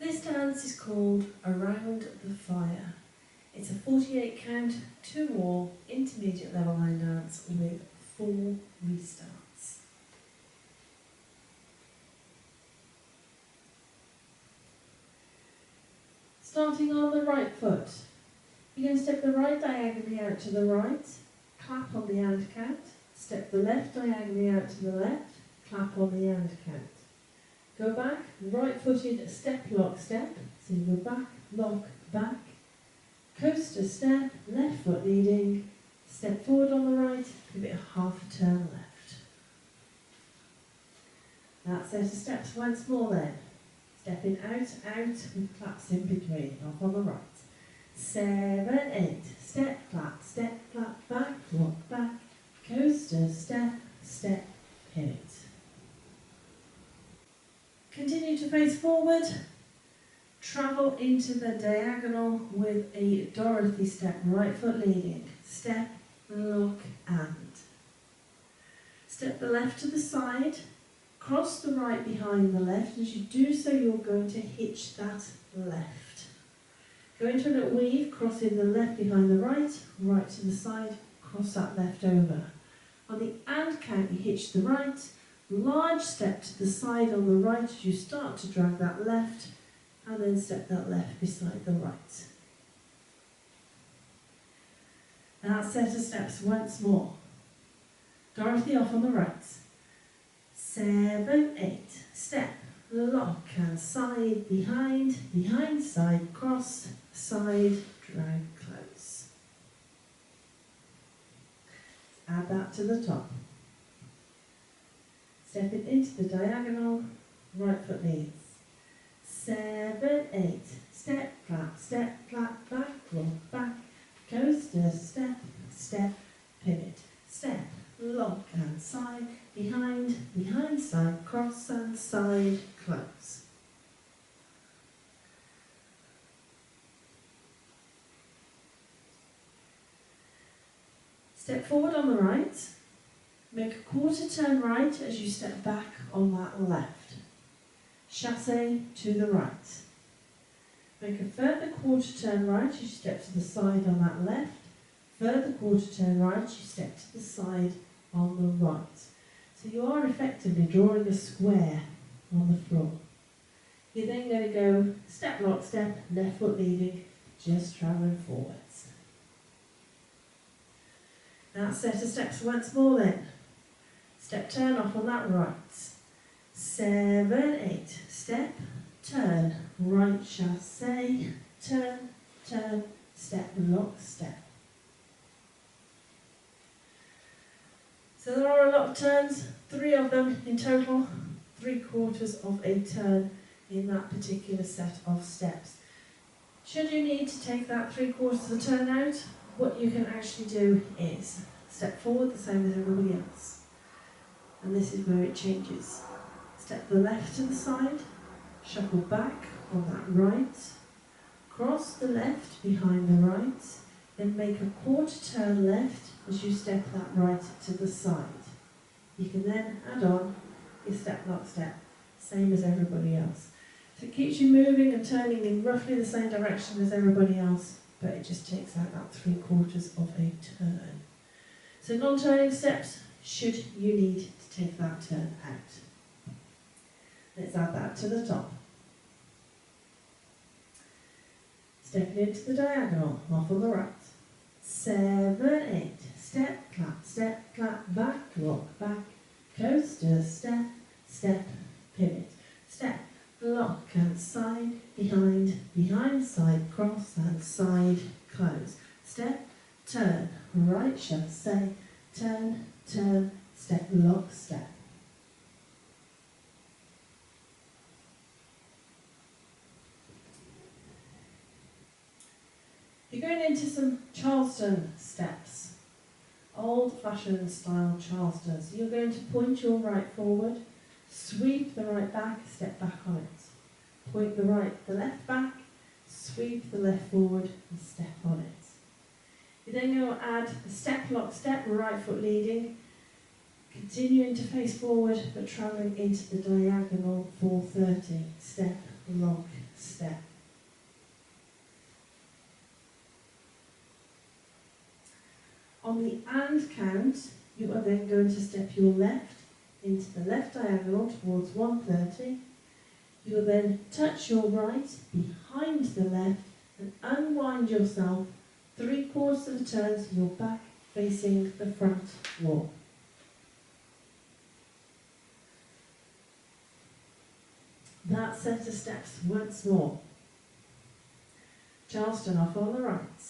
This dance is called Around the Fire. It's a 48 count, 2 wall, intermediate level line dance with 4 restarts. Starting on the right foot, you're going to step the right diagonally out to the right, clap on the and count, step the left diagonally out to the left, clap on the and count. Go back, right footed step, lock, step, so you go back, lock, back, coaster step, left foot leading, step forward on the right, give it a half a turn left. That set of steps once more then. Stepping out, with claps in between, off on the right. 7, 8, step, clap, back, walk back, coaster, step, step, pivot. Continue to face forward, travel into the diagonal with a Dorothy step, right foot leading, step, lock, and. Step the left to the side, cross the right behind the left. As you do so, you're going to hitch that left. Go into a little weave, crossing the left behind the right, right to the side, cross that left over. On the and count, you hitch the right, large step to the side on the right as you start to drag that left, and then step that left beside the right. That set of steps once more. Dorothy off on the right. 7, 8, step, lock and side, behind, side, cross, side, drag, close. Add that to the top. Stepping into the diagonal, right foot leads. 7, 8, step, clap, back, roll, back, coaster, step, step, pivot, step, lock and side, behind, side, cross and side, close. Step forward on the right, make a quarter turn right as you step back on that left. Chassé to the right. Make a further quarter turn right as you step to the side on that left. Further quarter turn right, you step to the side on the right. So you are effectively drawing a square on the floor. You're then going to go step, lock, step, left foot leading, just travelling forwards. That set of steps once more then. Step turn off on that right. 7, 8, step, turn, right chassé, turn, step, lock, step. So there are a lot of turns, 3 of them in total, 3/4 of a turn in that particular set of steps. Should you need to take that 3/4 of a turn out, what you can actually do is step forward the same as everybody else. And this is where it changes. Step the left to the side, shuffle back on that right, cross the left behind the right, then make a quarter turn left as you step that right to the side. You can then add on your step, lock, step, same as everybody else. So it keeps you moving and turning in roughly the same direction as everybody else, but it just takes out that 3/4 of a turn. So non-turning steps, should you need to take that turn out. Let's add that to the top. Stepping into the diagonal, off on the right. 7, 8, step, clap, back, walk, back, coaster, step, pivot, step, lock and side, behind, side, cross and side, close. Step, turn, right chassé, turn, step, lock, step. You're going into some Charleston steps, old-fashioned style Charleston. So you're going to point your right forward, sweep the right back, step back on it. Point the left back, sweep the left forward and step on it. You're then going to add a step, lock, step, right foot leading, continuing to face forward but travelling into the diagonal 430. Step, lock, step. On the and count, you are then going to step your left into the left diagonal towards 130. You will then touch your right behind the left and unwind yourself 3/4 of a turn so you're back facing the front wall. That set of steps once more. Charleston off on the right.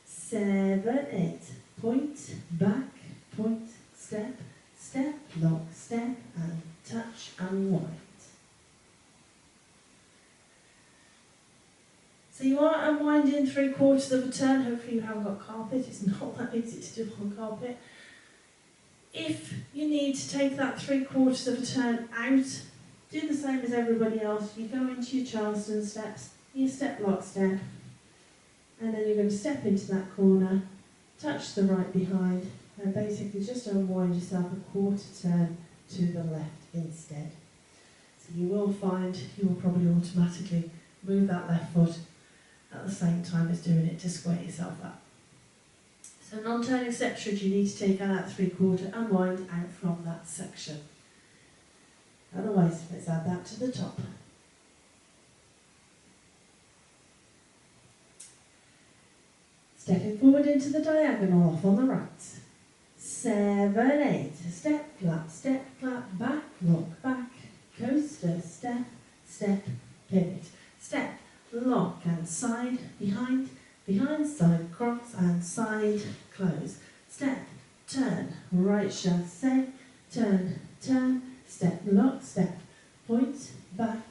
7, 8. Point, back, point, step, step, lock, step, and touch, unwind. So you are unwinding 3/4 of a turn. Hopefully you haven't got carpet. It's not that easy to do on carpet. If you need to take that 3/4 of a turn out, do the same as everybody else. You go into your Charleston steps, your step, lock, step, and then you're going to step into that corner, touch the right behind, and basically just unwind yourself a 1/4 turn to the left instead. So you will find you will probably automatically move that left foot at the same time as doing it to square yourself up. So non-turning step, should you need to take out that 3/4, unwind out from that section. Otherwise, let's add that to the top. Stepping forward into the diagonal off on the right. 7, 8. Step, clap, back, lock, back, coaster, step, step, pivot. Step, lock and side, behind, side, cross and side, close. Step, turn, right chassé, turn, step, lock, step, point, back,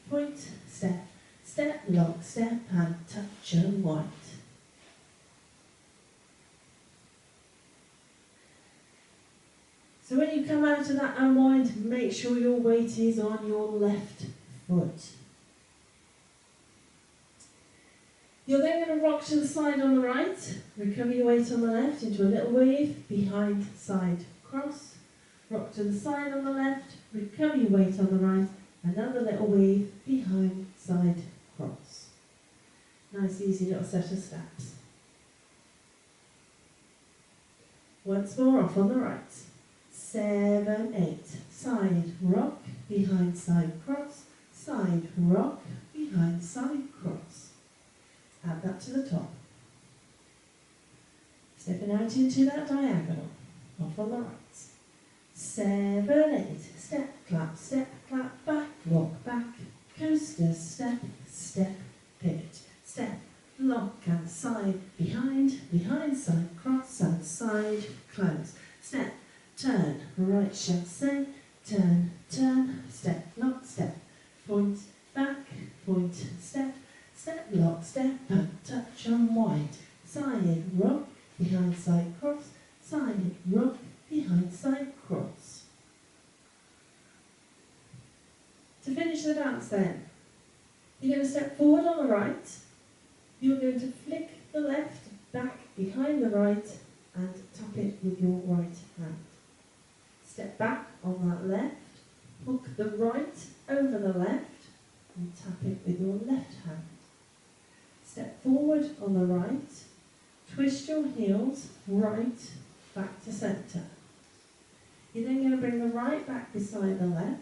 point, step, step, lock, step, and touch and wind. So when you come out of that unwind, make sure your weight is on your left foot. You're then going to rock to the side on the right, recover your weight on the left into a little wave, behind, side, cross. Rock to the side on the left, recover your weight on the right, another little wave, behind, side, cross. Nice easy little set of steps. Once more off on the right. 7, 8. Side, rock, behind, side, cross. Side, rock, behind, side, cross. Add that to the top. Stepping out into that diagonal. Off on the right. 7, 8. Step, clap, back, walk, back. Coaster, step, step, pivot. Step, lock and side, behind, side, cross and side, close. Step, turn, right chassé, turn, step, lock, step, point, back, point, step, step, lock, step, and touch, unwind. Side, rock, behind, side, cross, side, rock, behind, side, cross. To finish the dance then, you're going to step forward on the right, you're going to flick the left back behind the right and tap it with your right hand. Step back on that left, hook the right over the left and tap it with your left hand. Step forward on the right, twist your heels right back to centre. You're then going to bring the right back beside the left,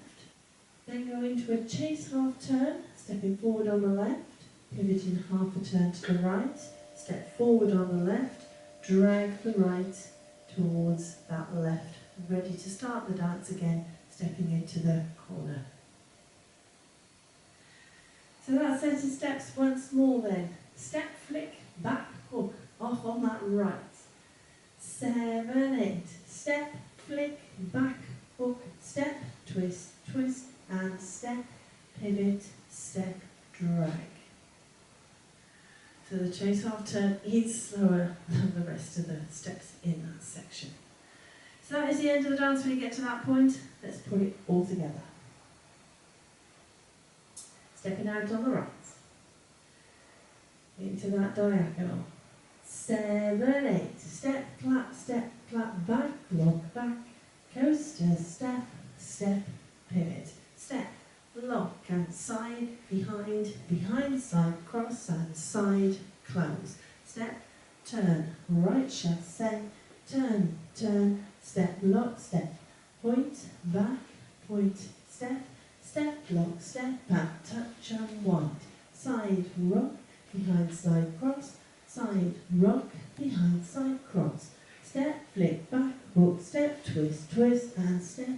then go into a chase half turn, stepping forward on the left, pivoting half a turn to the right, step forward on the left, drag the right towards that left, ready to start the dance again, stepping into the corner. So that set of steps once more then. Step, flick, back, hook, off on that right. 7, 8. Step, flick, back, hook, step, twist, and step, pivot, step, drag. So the chase half turn is slower than the rest of the steps in that section. So that is the end of the dance. When you get to that point, let's put it all together. Stepping out on the right, into that diagonal. 7, 8. Step, clap, back, lock, back, coaster, step, pivot, step, lock and side, behind, behind, side, cross, and side, close. Step, turn, right chassé, turn, turn, step, lock, step, point, back, point, step, step, lock, step, back, touch, unwind. Side, rock, behind, side, cross, side, rock, behind, side, cross. Step, flick, back, hook, step, twist, twist, and step,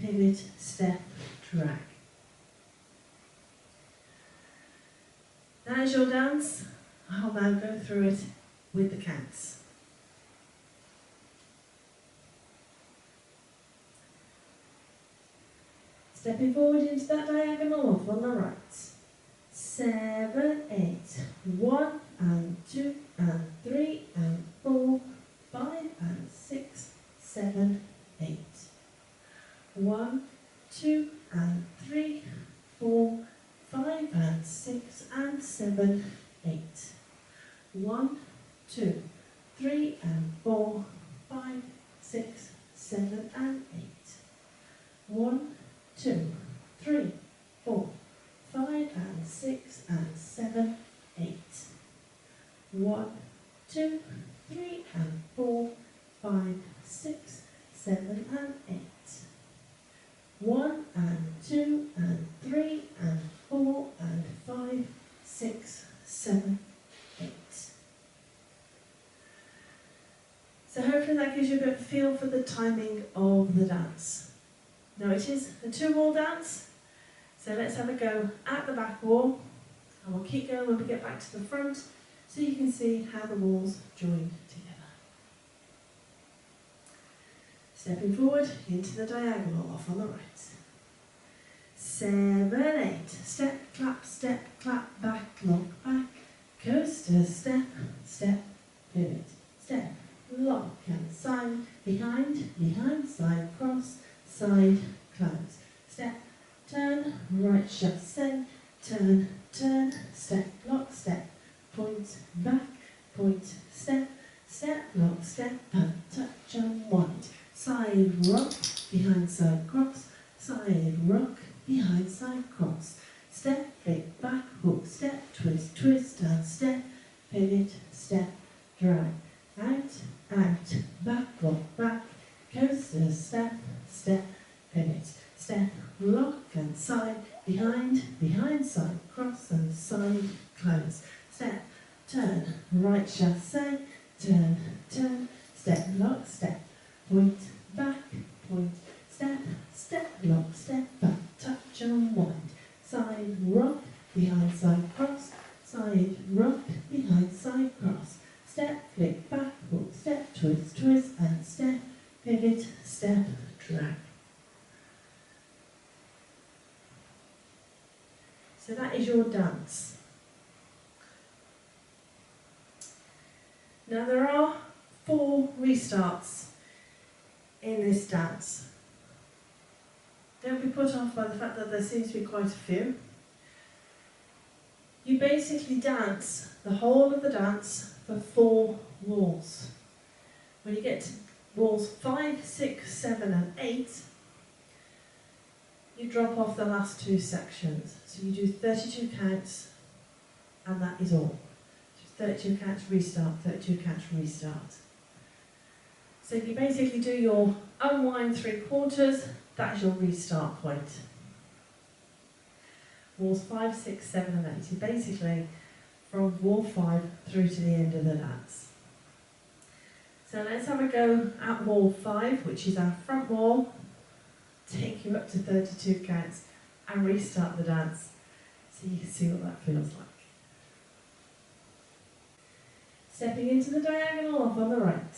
pivot, step, drag. That is your dance. I'll now go through it with the counts. Stepping forward into that diagonal off on the right. 7, 8. 1 and 2 and 3 and 4, 5 and 6, 7, 8. 1, 2 and 3, 4, 5 and 6 and 7, 8. 1, 2, 3 and 4, 5, 6, 7 and 8. 1, 2, 3, 4, 5 and 6 and 7, 8. 1, 2, 3 and 4, 5, 6, 7 and 8. 1 and 2 and 3 and 4 and 5, 6, 7, 8. So hopefully that gives you a bit of a feel for the timing of the dance. Now it is a 2-wall dance, so let's have a go at the back wall, and we'll keep going when we get back to the front so you can see how the walls join together. Stepping forward into the diagonal off on the right. 7, 8. Step, clap, back, lock, back. Coaster, step, step, pivot. Step, lock, and side, behind, behind, side, cross, side, close. Step, turn, right chassé, turn, turn, step, lock, step, point, back, point, step, step, lock, step, and touch, unwind. Side rock, behind, side, cross, side rock, behind, side, cross. Step, flick, back, hook, step, twist, twist, and step, pivot, step, drag. Out, back, lock, back, coaster, step, step, pivot. Step, lock, and side, behind, behind, side, cross, and side, close. Step, turn, right chassé, turn, turn, step, lock, step, point, back, point, step, step, lock, step, back, touch, unwind. Side, rock, behind, side, cross, side, rock, behind, side, cross. Step, flick, back, hook, step, twist, twist, and step, pivot, step, drag. So that is your dance. Now there are 4 restarts in this dance. Don't be put off by the fact that there seems to be quite a few. You basically dance the whole of the dance for 4 walls. When you get to walls 5, 6, 7 and 8, you drop off the last 2 sections. So you do 32 counts and that is all. So 32 counts, restart, 32 counts, restart. So you basically do your unwind 3/4, that is your restart point. Walls 5, 6, 7 and 8. So basically from wall 5 through to the end of the dance. So let's have a go at wall 5, which is our front wall. Take you up to 32 counts and restart the dance so you can see what that feels like. Stepping into the diagonal off on the right.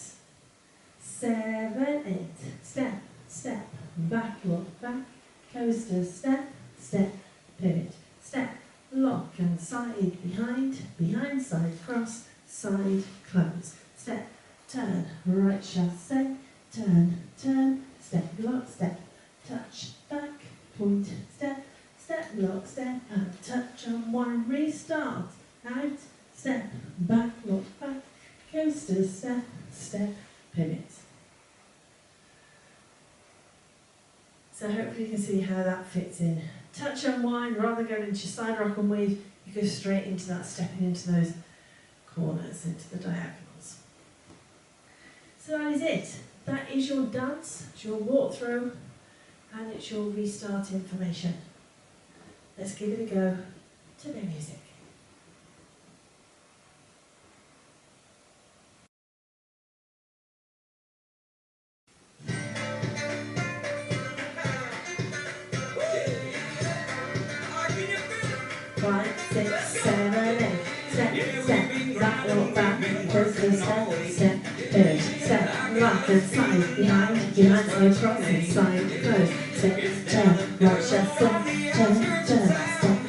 7, 8. Step, step, back, lock, back, coaster, step, step, pivot, step, lock and side, behind, behind, side, cross, side, close. Step, turn, right chassé, turn, turn, step, lock, step, touch, back, point, step, step, lock, step, and touch, unwind, restart, out, step, back, lock, back, coaster, step, step, pivot. So hopefully you can see how that fits in touch and wind, rather than going into your side rock and weave, you go straight into that, stepping into those corners, into the diagonals. So that is it. That is your dance, it's your walk through, and it's your restart information. Let's give it a go to their music. Five, six, seven, eight. Step, step, back, walk back, first and step, step, third, step, rock and slide, behind, side, cross and slide, close, step, turn, right, shift, turn, step,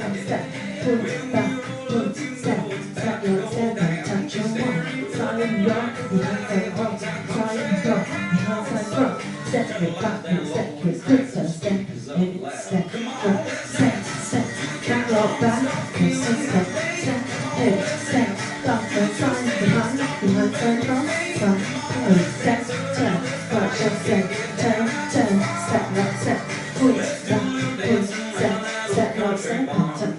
up, step, foot, back, foot, step, step, right, step, right, touch on one, slide, rock, behind, side, rock, slide, rock, behind, side, rock, step, it, back, step, kiss, Chrystel, step, in, step, rock, step, back, rock, back, Chrystel, step, in, step, back, side, behind, side, cross, side, close, step, turn, right, shift, step, turn, step, right, step, foot, back, step, right, step, touch on one, side,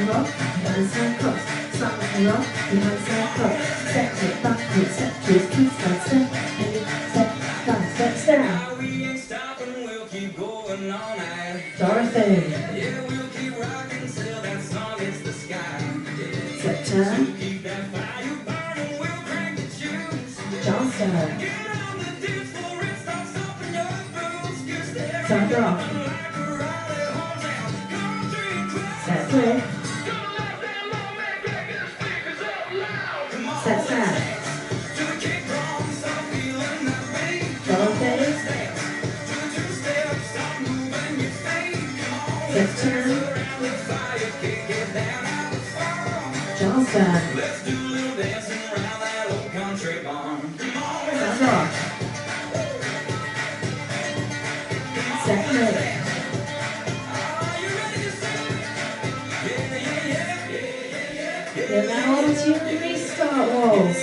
rock, behind, side, cross, side, rock, behind, side, cross, step, it, back, step, twist, Chrystel, step, in, step, back, step, down. We ain't stopping, we'll keep going all night. Dorothy. Yeah, we'll keep rocking till that song hits the sky. Step, turn. We'll keep that fire burning, we'll crank the tunes. Johnston. Get on the dance floor and start stomping your boots. 'Cause they're Side rock. like a rally horse and country club. Step, flip. Step, snap. To the kick drum, start feeling that beat. Dorothy. To the two-step, start moving your feet. Come on, Step, turn. around the fire, kick it down out the farm. Johnston. Let's do a little dancing around that old country barn. Come on, Side rock. Step, flip. are you ready to sing? Yeah. You're now on to your restart walls.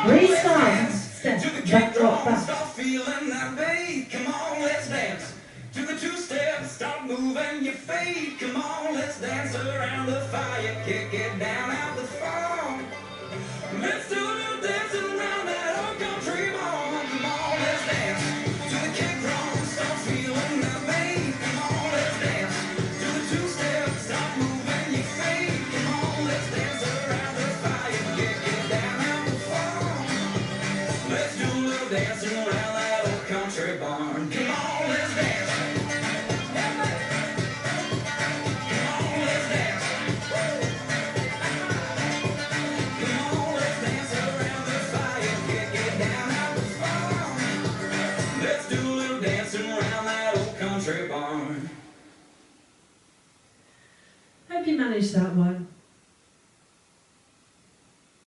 Restart. Step, back, drop, back. Start feeling that beat. Come on, let's dance. To the two-step, start moving your feet. Come on, let's dance around the fire. Kick it down out the farm. Let's do a little dancing around that old country barn. Come on, let's dance. To the kick drum, start feeling that beat. Come on, let's dance. To the two-step, start moving your feet. Come on, let's dance around the fire. Kick it down out the farm. Let's do a little dancing around that old country barn. Come on, let's dance. Come on, let's dance. Come on, let's dance around the fire. Kick it down out the farm. Let's do a little dancing around that old country barn. Hope you managed that one.